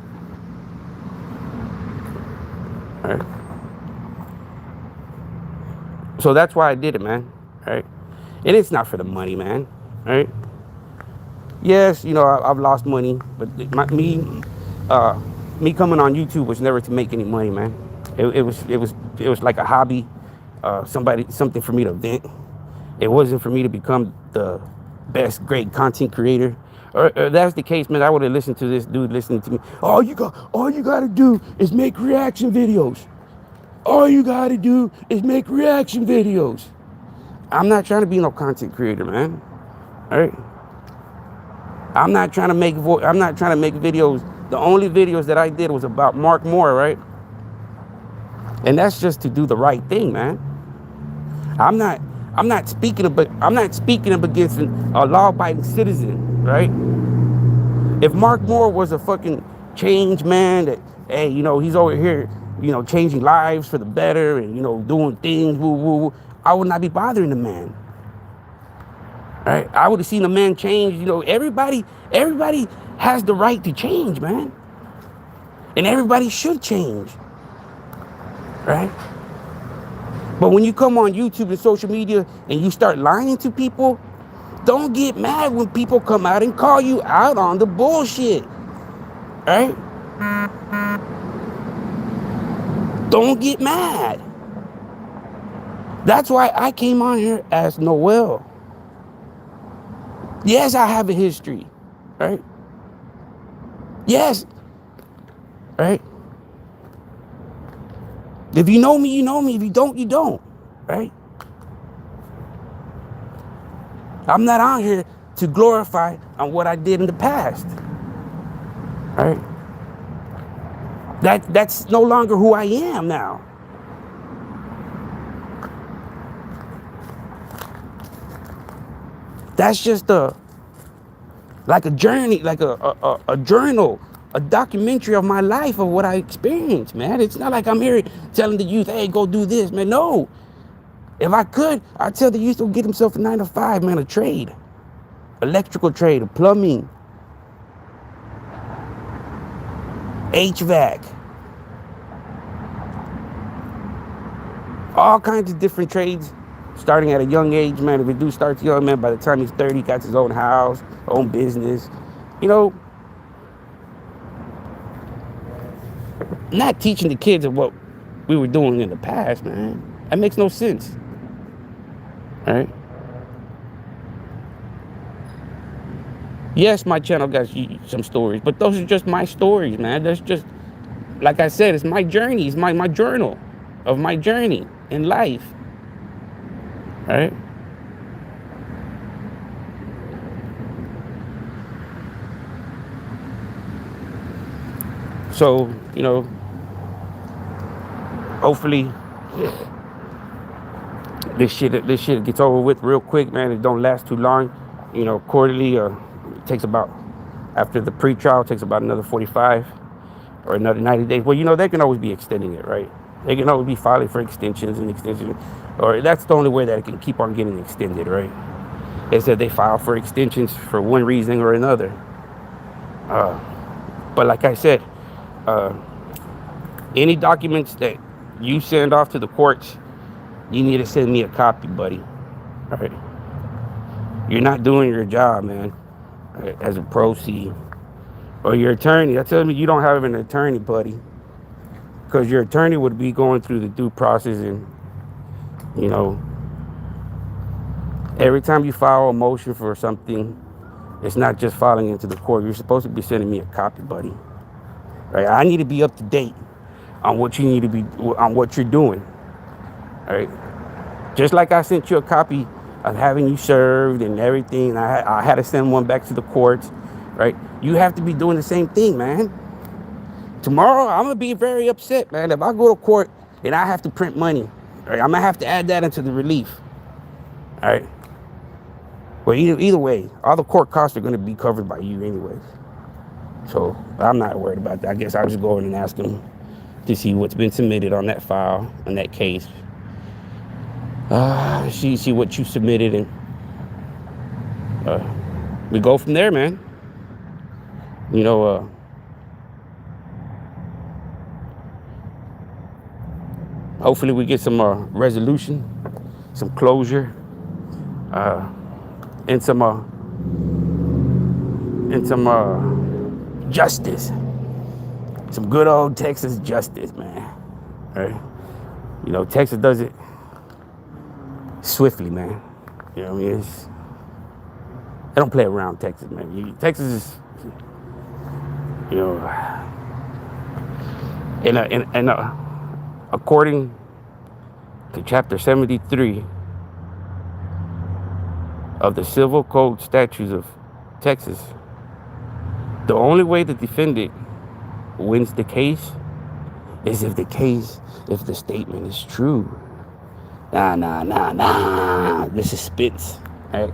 right? So that's why I did it, man, right? And it's not for the money, man, right? Yes, I've lost money, but me coming on YouTube was never to make any money, man. It was like a hobby, something for me to vent. It wasn't for me to become the best, great content creator. Or if that's the case, man, I would have listened to this dude listening to me. All you got to do is make reaction videos. All you got to do is make reaction videos. I'm not trying to be no content creator, man. All right? I'm not trying to make videos. The only videos that I did was about Mark Moore, right? And that's just to do the right thing, man. I'm not speaking up against a law-abiding citizen, right? If Mark Moore was a fucking change man, that hey, he's over here, changing lives for the better and doing things, woo woo, I would not be bothering the man. Right? I would have seen the man change. Everybody has the right to change, man. And everybody should change. Right? But when you come on YouTube and social media and you start lying to people Don't get mad when people come out and call you out on the bullshit. Right? Don't get mad. That's why I came on here as Noel. Yes, I have a history. Right? Yes. Right? If you know me, you know me. If you don't, you don't. Right? I'm not on here to glorify on what I did in the past. Right? That's no longer who I am now. That's just like a journey, like a journal, a documentary of my life, of what I experienced, man. It's not like I'm here telling the youth, hey, go do this, man. No. If I could, I'd tell the youth to get himself a 9-to-5, man, a trade. Electrical trade, a plumbing, HVAC. All kinds of different trades, starting at a young age, man. If a dude starts young, man, by the time he's 30, he got his own house, own business. You know, not teaching the kids of what we were doing in the past, man. That makes no sense. All right? Yes, my channel got some stories, but those are just my stories, man. That's just, like I said, it's my journey. It's my journal of my journey in life. All right? So, you know, hopefully this shit gets over with real quick, man. It don't last too long. You know, quarterly, it takes about, after the pre-trial, it takes about another 45 or another 90 days. Well, you know, they can always be extending it, right? They can always be filing for extensions and extensions. Or that's the only way that it can keep on getting extended, right? Is that they file for extensions for one reason or another. But like I said, any documents that you send off to the courts, you need to send me a copy, buddy. All right? You're not doing your job, man, right, as a pro-C. Or your attorney. That tells me you don't have an attorney, buddy. Because your attorney would be going through the due process, and, you know, every time you file a motion for something, it's not just filing into the court. You're supposed to be sending me a copy, buddy. Right? I need to be up to date on what you need to be, on what you're doing. All right? Just like I sent you a copy of having you served and everything, I had to send one back to the courts, right? You have to be doing the same thing, man. Tomorrow, I'm going to be very upset, man. If I go to court and I have to print money, right, I'm going to have to add that into the relief. All right? Well, either way, all the court costs are going to be covered by you anyways. So I'm not worried about that. I guess I'll just go in and ask them to see what's been submitted on that file, on that case. See what you submitted, and we go from there, man. You know, hopefully we get some resolution, some closure, and some justice. Some good old Texas justice, man. Right? You know, Texas does it swiftly, man. You know what I mean? They don't play around, Texas, man. Texas is, you know, and according to Chapter 73 of the Civil Code Statutes of Texas, the only way the defendant wins the case is if the statement is true. Nah. The suspense, right?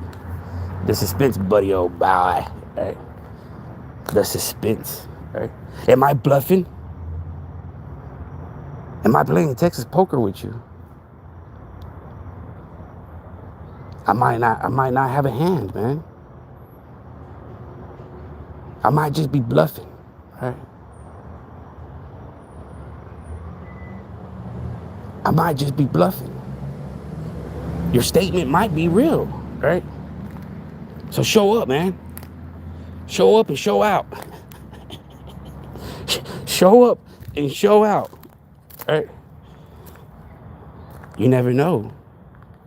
The suspense, buddy, oh boy, right? The suspense, right? Am I bluffing? Am I playing Texas poker with you? I might not have a hand, man. I might just be bluffing, right? I might just be bluffing. Your statement might be real, right? So show up, man. Show up and show out. Show up and show out. Right? You never know.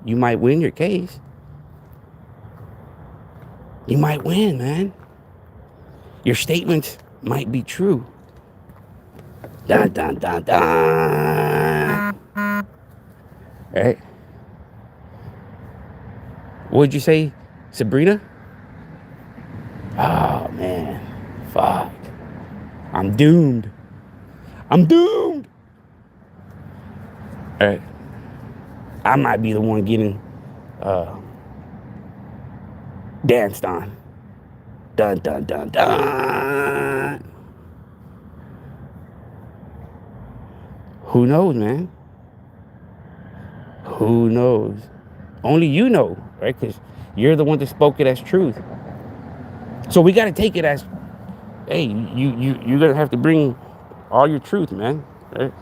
You might win your case. You might win, man. Your statement might be true. Dun, dun, dun, dun. Right? What'd you say, Sabrina? Oh, man. Fuck. I'm doomed. I'm doomed. All right. I might be the one getting danced on. Dun, dun, dun, dun. Who knows, man? Who knows? Only you know, right? Because you're the one that spoke it as truth. So we got to take it as, hey, you're going to have to bring all your truth, man. Right?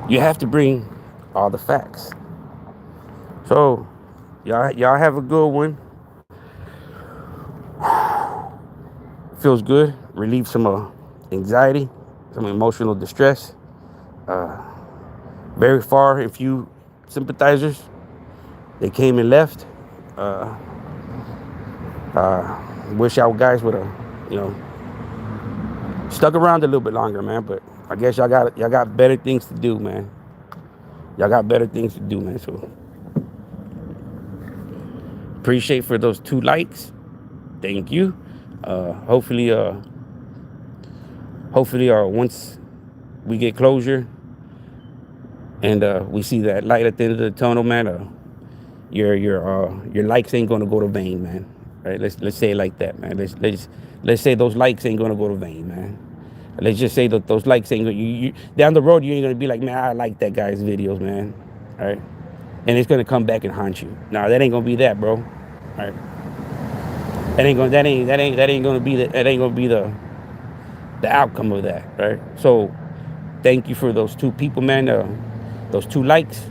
You have to bring all the facts. So y'all have a good one. Feels good. Relieve some anxiety, some emotional distress. Very far and few sympathizers. They came and left. Wish y'all guys would have, stuck around a little bit longer, man. But I guess y'all got better things to do, man. Y'all got better things to do, man. So appreciate for those 2 likes. Thank you. Hopefully, once we get closure and we see that light at the end of the tunnel, man, your likes ain't gonna go to vain, man. Right? Let's say it like that, man. Let's say those likes ain't gonna go to vain, man. Let's just say that those likes ain't gonna, you down the road, you ain't gonna be like, man, I like that guy's videos, man. All right? And it's gonna come back and haunt you. Nah, that ain't gonna be that, bro. All right? That ain't gonna be the outcome of that, right? So thank you for those 2 people, man. Those 2 likes.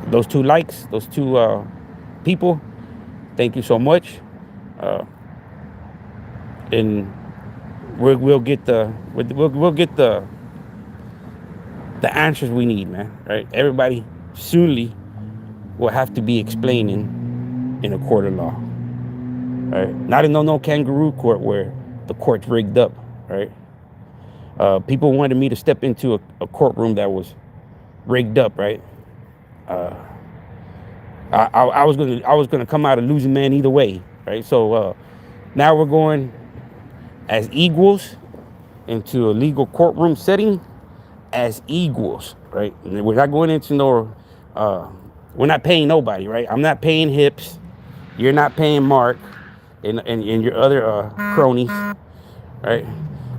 Those 2 likes, those 2 people. Thank you so much. And we'll get the answers we need, man. Right? Everybody soonly will have to be explaining in a court of law. Right? Not in no kangaroo court where the court's rigged up. Right? People wanted me to step into a courtroom that was rigged up. Right? I was gonna come out a losing man either way. Right? So now we're going as equals into a legal courtroom setting as equals, right? And we're not going into we're not paying nobody, right? I'm not paying Hips. You're not paying Mark and your other cronies, right?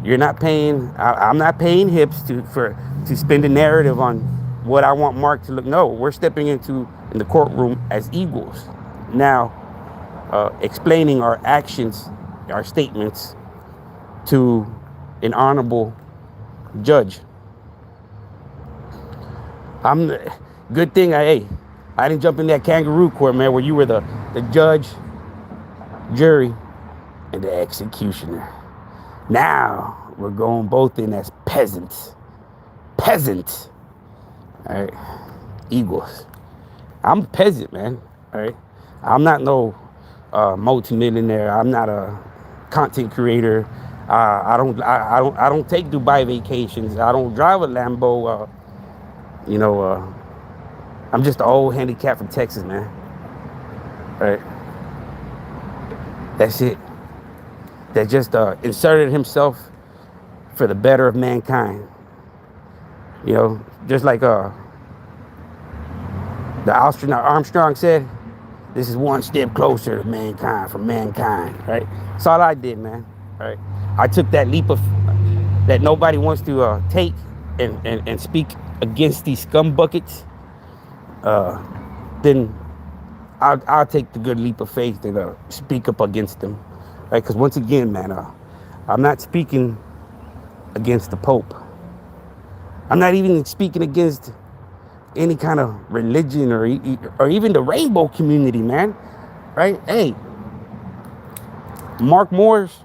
You're not paying, I'm not paying Hips to spin the narrative on what I want Mark to look. No, we're stepping in the courtroom as equals. Now, explaining our actions, our statements to an honorable judge. Good thing I didn't jump in that kangaroo court, man, where you were the judge, jury, and the executioner. Now we're going both in as peasants. Peasants. All right. Eagles. I'm a peasant, man. All right. I'm not no multimillionaire. I'm not a content creator. I don't take Dubai vacations. I don't drive a Lambo. I'm just an old handicap from Texas, man. All right. That's it. That just inserted himself for the better of mankind. Just like the astronaut Armstrong said, this is one step closer to mankind, from mankind, right? That's all I did, man. Right? I took that leap that nobody wants to take and speak against these scum buckets. Then I'll take the good leap of faith and speak up against them, right? Because once again, man, I'm not speaking against the Pope. I'm not even speaking against any kind of religion or even the rainbow community, man. Right? Hey, Mark Moore's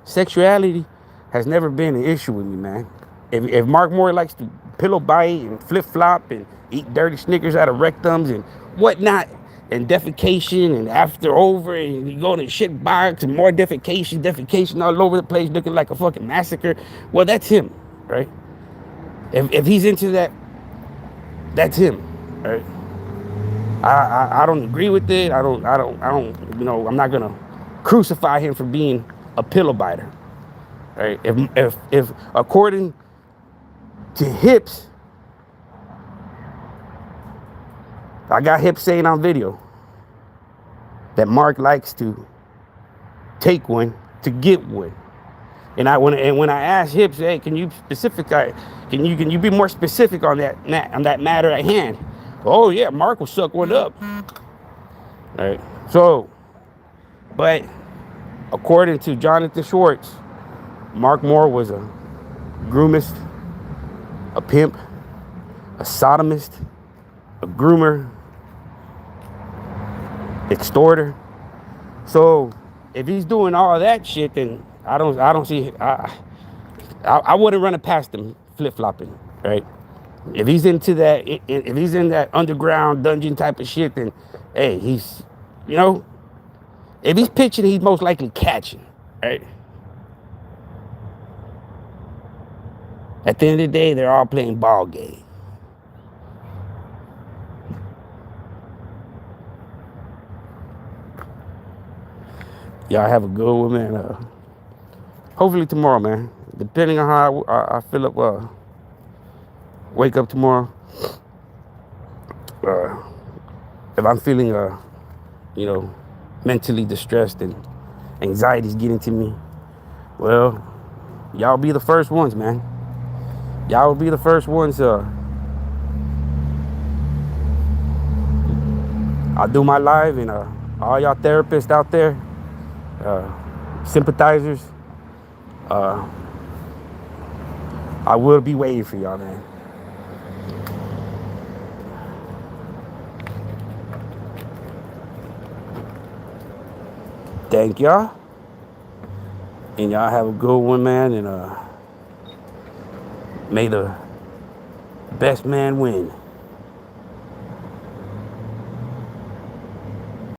sexuality has never been an issue with me, man. If Mark Moore likes to pillow bite and flip flop and eat dirty Snickers out of rectums and whatnot, and defecation and after over, and you go to shit box and more defecation all over the place, looking like a fucking massacre. Well, that's him, right? If he's into that, that's him, right? I don't agree with it. I don't. I'm not gonna crucify him for being a pillow biter, right? If according to Hips, I got Hips saying on video that Mark likes to take one to get one, and when I asked Hips, hey, can you be more specific on that matter at hand? Oh yeah, Mark will suck one up. Right. So, but according to Jonathan Schwartz, Mark Moore was a groomist, a pimp, a sodomist, a groomer, extorter. So if he's doing all that shit, then I don't see. I wouldn't run it past him flip flopping, right? If he's into that, if he's in that underground dungeon type of shit, then hey, he's, if he's pitching, he's most likely catching, right? At the end of the day, they're all playing ball game. Y'all have a good one, man. Hopefully tomorrow, man. Depending on how I feel up, wake up tomorrow. If I'm feeling, mentally distressed and anxiety's getting to me, well, y'all be the first ones, man. Y'all will be the first ones. I'll do my live, and all y'all therapists out there, sympathizers, I will be waiting for y'all, man. Thank y'all. And y'all have a good one, man. And may the best man win.